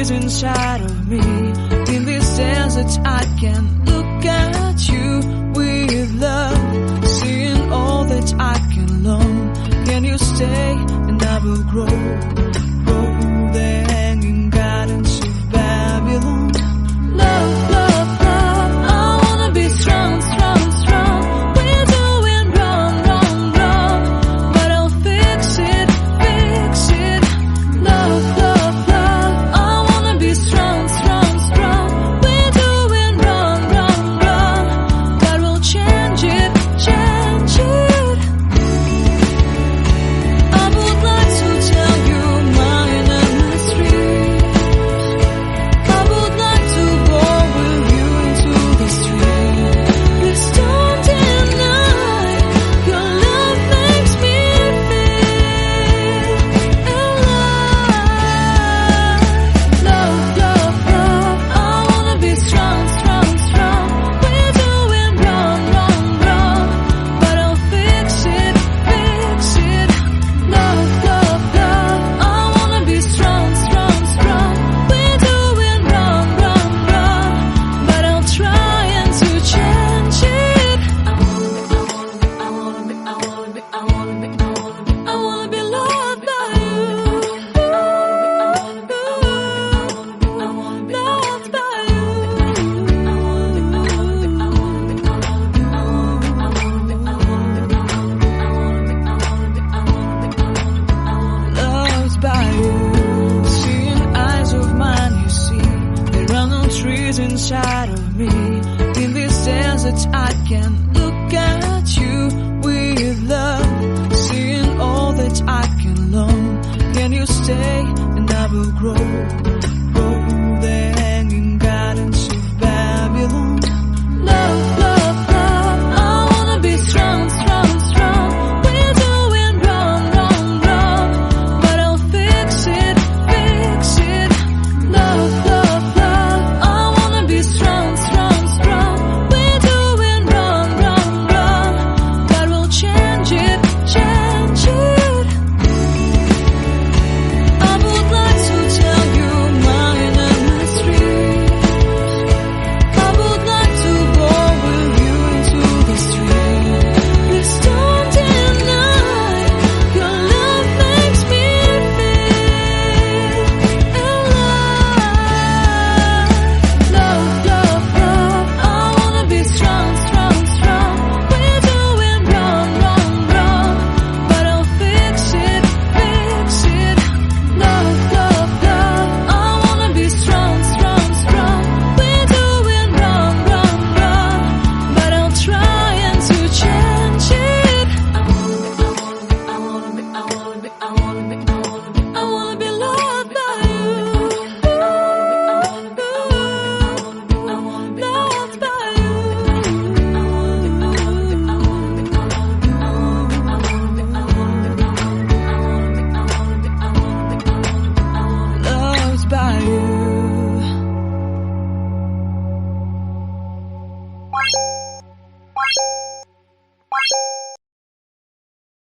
trees inside of me. In this desert I can look at you with love, seeing all that I can learn. Can you stay and I will grow the hanging gardens of Babylon. Love, love, love, I wanna be strong, strong, strong. We're doing wrong, wrong, wrong, but I'll fix it, fix it. Love, love, love, I wanna be strong, strong, strong. We're doing wrong, wrong, wrong, but we'll change it, change it. I would like to tell you my mystery. I would like to go with you into the street. Please don't deny, your love makes me feel alive. Love, love, love, I wanna be strong, strong, strong. We're doing wrong, wrong, wrong, but I'll fix it, fix it. Love, love, love, I wanna be strong, strong, strong. We're doing wrong, wrong, wrong, but I'll try and to change it. I wanna be loved by you. Loved by you. Loved by you. Seeing eyes of mine, you see, there are no trees inside of me. In this desert I can look at you with love, seeing all that I can learn. Can you stay and I will grow